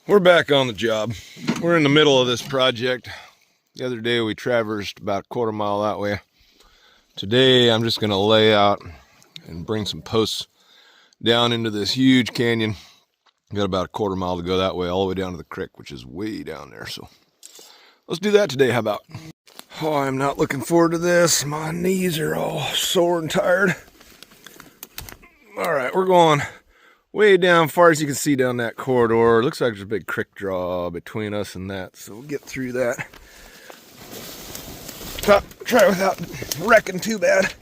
We're back on the job. We're in the middle of this project. The other day we traversed about a quarter mile that way. Today I'm just going to lay out and bring some posts down into this huge canyon. Got about a quarter mile to go that way, all the way down to the creek, which is way down there. So let's do that today. How about? Oh, I'm not looking forward to this. My knees are all sore and tired. All right, we're going way down, far as you can see down that corridor. Looks like there's a big creek draw between us and that, so we'll get through that. Try without wrecking too bad.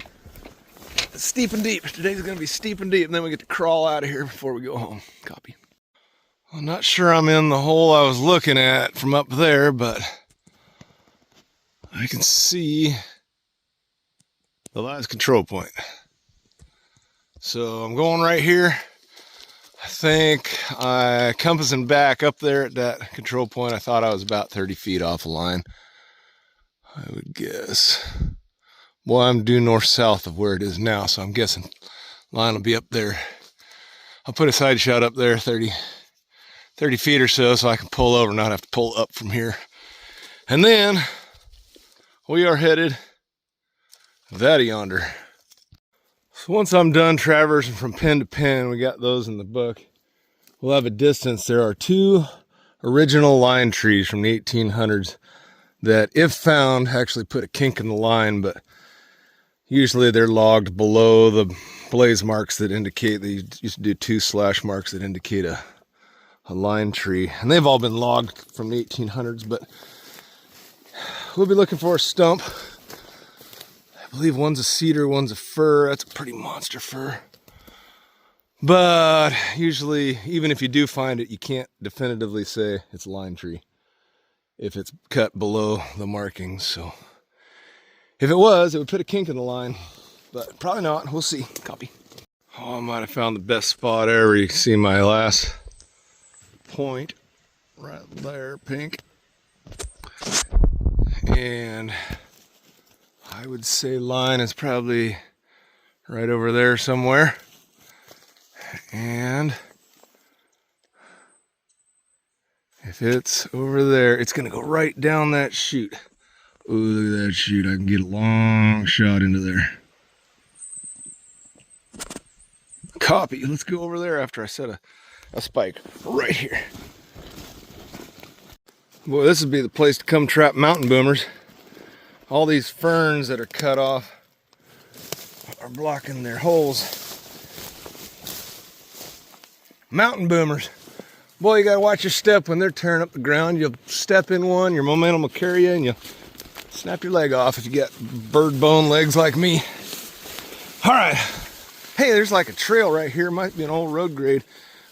It's steep and deep. Today's gonna be steep and deep, and then we get to crawl out of here before we go home. Copy. I'm not sure I'm in the hole I was looking at from up there, but I can see the last control point. So I'm going right here. I think compassing back up there at that control point, I thought I was about 30 feet off the line, I would guess. Well, I'm due north-south of where it is now, so I'm guessing line will be up there. I'll put a side shot up there, 30 feet or so I can pull over, not have to pull up from here. And then we are headed that yonder. So once I'm done traversing from pin to pin, we got those in the book, we'll have a distance. There are two original line trees from the 1800s that, if found, actually put a kink in the line, but usually they're logged below the blaze marks that indicate, they used to do 2 slash marks that indicate a line tree. And they've all been logged from the 1800s, but we'll be looking for a stump. I believe one's a cedar, one's a fir. That's a pretty monster fir. But usually, even if you do find it, you can't definitively say it's a line tree if it's cut below the markings. So if it was, it would put a kink in the line, but probably not. We'll see. Copy. Oh, I might have found the best spot ever. You can see my last point right there, pink. And I would say line is probably right over there somewhere. And if it's over there, it's going to go right down that chute. Ooh, look at that chute. I can get a long shot into there. Copy. Let's go over there after I set a spike right here. Boy, this would be the place to come trap mountain boomers. All these ferns that are cut off are blocking their holes. Mountain boomers. Boy, you gotta watch your step when they're tearing up the ground. You'll step in one, your momentum will carry you, and you'll snap your leg off if you got bird bone legs like me. All right. Hey, there's like a trail right here. Might be an old road grade.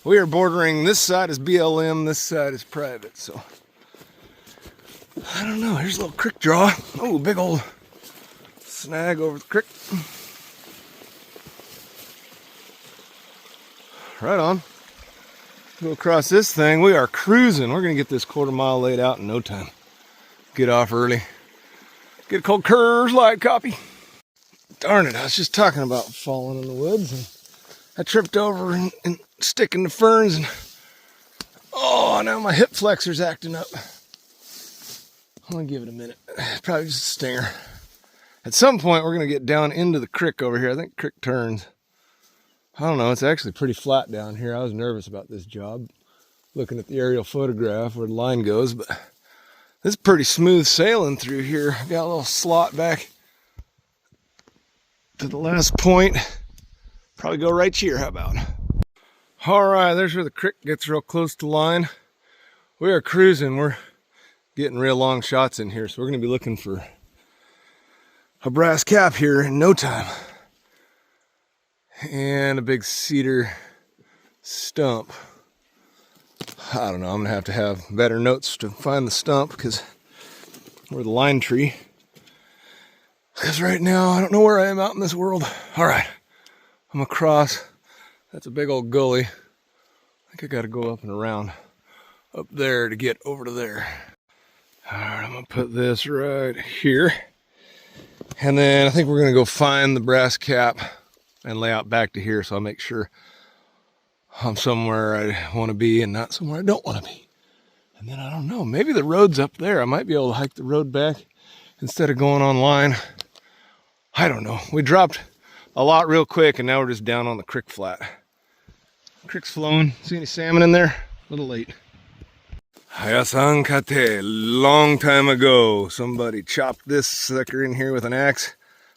We are bordering, this side is BLM, this side is private, so I don't know. Here's a little creek draw. Oh, big old snag over the creek. Right on. Go across this thing. We are cruising. We're going to get this quarter mile laid out in no time. Get off early. Get a cold curves light. Copy. Darn it. I was just talking about falling in the woods, and I tripped over and sticking the ferns, and oh, now my hip flexor's acting up. I'm gonna give it a minute. Probably just a stinger. At some point, we're gonna get down into the creek over here. I think creek turns. I don't know. It's actually pretty flat down here. I was nervous about this job, looking at the aerial photograph where the line goes, but this is pretty smooth sailing through here. Got a little slot back to the last point. Probably go right here. How about? All right, there's where the creek gets real close to line. We are cruising. We're getting real long shots in here, so we're going to be looking for a brass cap here in no time. And a big cedar stump. I don't know, I'm going to have better notes to find the stump because we're the line tree. Because right now, I don't know where I am out in this world. All right, I'm across. That's a big old gully. I think I got to go up and around up there to get over to there. All right, I'm gonna put this right here. And then I think we're gonna go find the brass cap and lay out back to here so I'll make sure I'm somewhere I wanna be and not somewhere I don't wanna be. And then I don't know, maybe the road's up there. I might be able to hike the road back instead of going online. I don't know. We dropped a lot real quick and now we're just down on the creek flat. Creek's flowing. See any salmon in there? A little late. Hayasan kate. Long time ago, somebody chopped this sucker in here with an axe,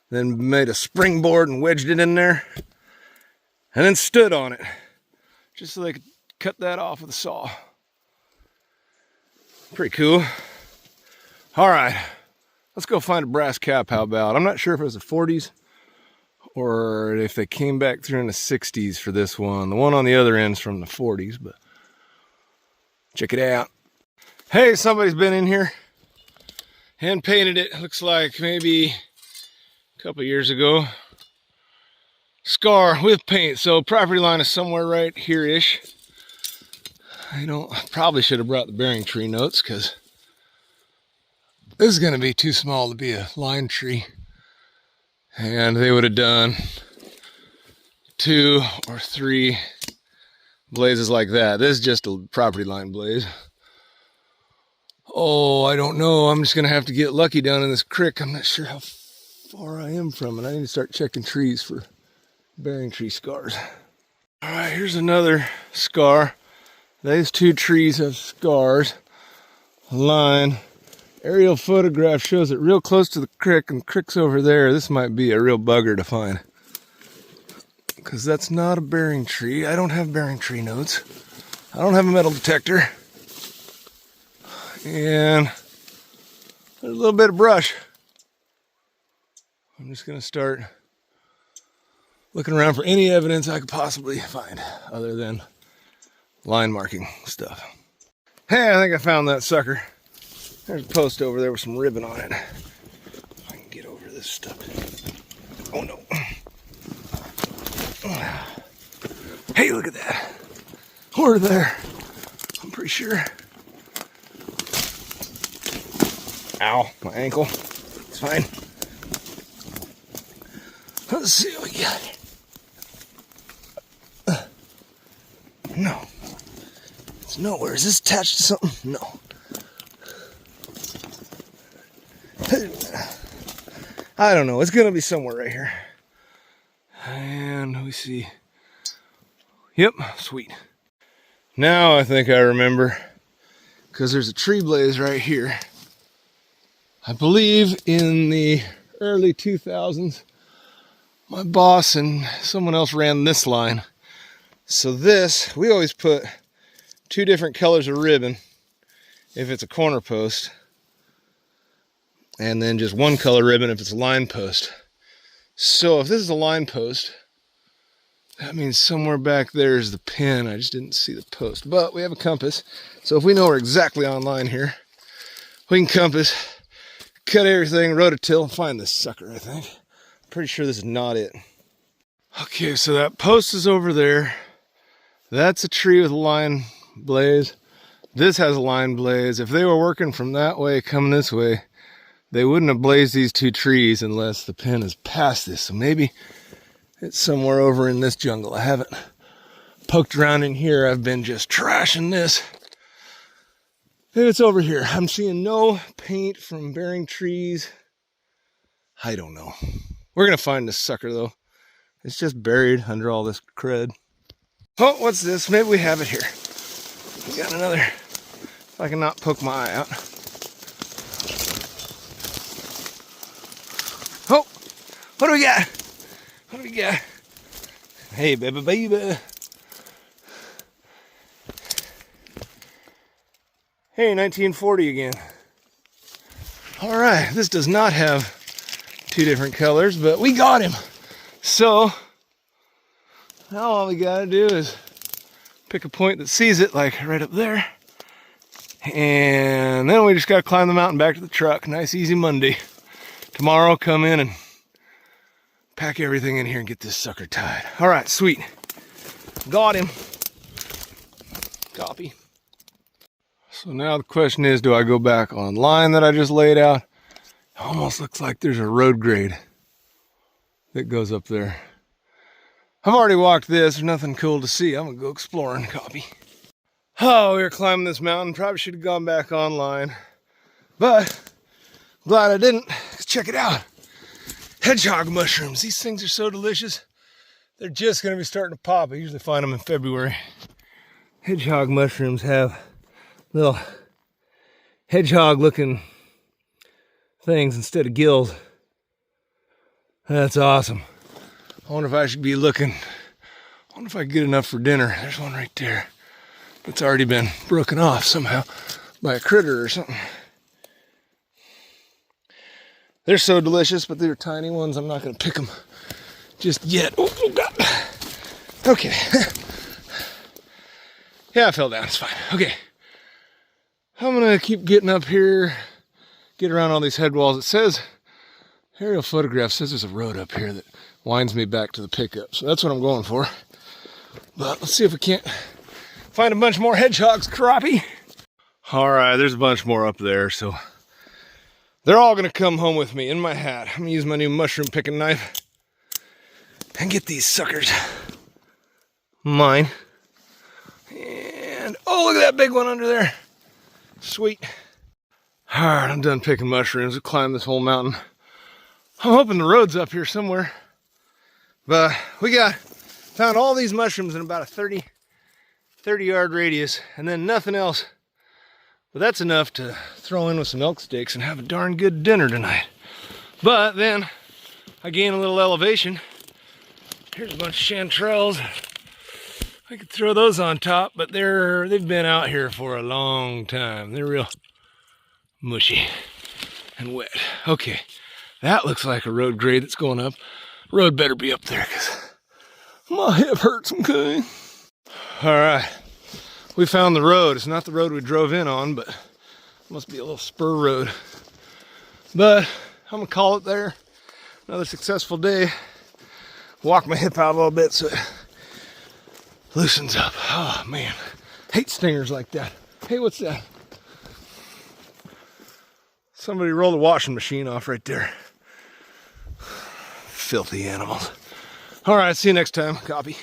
then made a springboard and wedged it in there, and then stood on it, just so they could cut that off with a saw. Pretty cool. All right, let's go find a brass cap. How about? I'm not sure if it was the 40s or if they came back through in the 60s for this one. The one on the other end's from the 40s, but check it out. Hey, somebody's been in here and painted it. Looks like maybe a couple years ago. Scar with paint. So property line is somewhere right here-ish. I probably should have brought the bearing tree notes because this is going to be too small to be a line tree. And they would have done 2 or 3 blazes like that. This is just a property line blaze. Oh, I don't know. I'm just going to have to get lucky down in this creek. I'm not sure how far I am from it. I need to start checking trees for bearing tree scars. All right, here's another scar. These 2 trees have scars. Line. Aerial photograph shows it real close to the creek, and the creek's over there. This might be a real bugger to find, because that's not a bearing tree. I don't have bearing tree notes. I don't have a metal detector. And there's a little bit of brush. I'm just going to start looking around for any evidence I could possibly find other than line marking stuff. Hey, I think I found that sucker. There's a post over there with some ribbon on it. If I can get over this stuff. Oh no. Hey, look at that. We're there. I'm pretty sure. Ow, my ankle. It's fine. Let's see what we got. No. It's nowhere. Is this attached to something? No. I don't know. It's going to be somewhere right here. And we see. Yep, sweet. Now I think I remember. Because there's a tree blaze right here. I believe in the early 2000s, my boss and someone else ran this line. So this, we always put 2 different colors of ribbon if it's a corner post, and then just 1 color ribbon if it's a line post. So if this is a line post, that means somewhere back there is the pin. I just didn't see the post, but we have a compass. So if we know we're exactly on line here, we can compass, cut everything, rototill, and find this sucker, I think. I'm pretty sure this is not it. Okay, so that post is over there. That's a tree with a line blaze. This has a line blaze. If they were working from that way, coming this way, they wouldn't have blazed these 2 trees unless the pin is past this. So maybe it's somewhere over in this jungle. I haven't poked around in here. I've been just trashing this. And it's over here. I'm seeing no paint from bearing trees. I don't know. We're going to find this sucker, though. It's just buried under all this crud. Oh, what's this? Maybe we have it here. We got another. If I can not poke my eye out. Oh, what do we got? What do we got? Hey, baby, baby. Hey, 1940 again. All right, this does not have 2 different colors, but we got him. So now all we gotta do is pick a point that sees it, like right up there. And then we just gotta climb the mountain back to the truck. Nice, easy Monday. Tomorrow, come in and pack everything in here and get this sucker tied. All right, sweet. Got him. Copy. So now the question is, do I go back on line that I just laid out? It almost looks like there's a road grade that goes up there. I've already walked this. There's nothing cool to see. I'm going to go exploring. Copy. Oh, we were climbing this mountain. Probably should have gone back online, but glad I didn't. Check it out. Hedgehog mushrooms. These things are so delicious. They're just going to be starting to pop. I usually find them in February. Hedgehog mushrooms have little hedgehog looking things instead of gills. That's awesome. I wonder if I should be looking. I wonder if I can get enough for dinner. There's one right there. It's already been broken off somehow by a critter or something. They're so delicious, but they're tiny ones. I'm not going to pick them just yet. Oh God. Okay. Yeah, I fell down. It's fine. Okay. I'm going to keep getting up here, get around all these head walls. It says, aerial photograph says there's a road up here that winds me back to the pickup. So that's what I'm going for. But let's see if we can't find a bunch more hedgehogs, crappie. All right, there's a bunch more up there. So they're all going to come home with me in my hat. I'm going to use my new mushroom picking knife and get these suckers. Mine. And, oh, look at that big one under there. Sweet. All right, I'm done picking mushrooms. I've climbed this whole mountain. I'm hoping the road's up here somewhere. But we found all these mushrooms in about a 30 yard radius, and then nothing else. But that's enough to throw in with some elk steaks and have a darn good dinner tonight. But then I gain a little elevation. Here's a bunch of chanterelles. I could throw those on top, but they've been out here for a long time. They're real mushy and wet. Okay, that looks like a road grade that's going up. Road better be up there because my hip hurts, okay? All right. We found the road. It's not the road we drove in on, but it must be a little spur road. But I'm gonna call it there. Another successful day. Walk my hip out a little bit so it loosens up. Oh man, hate stingers like that. Hey, what's that? Somebody rolled the washing machine off right there. Filthy animals. All right, see you next time. Copy.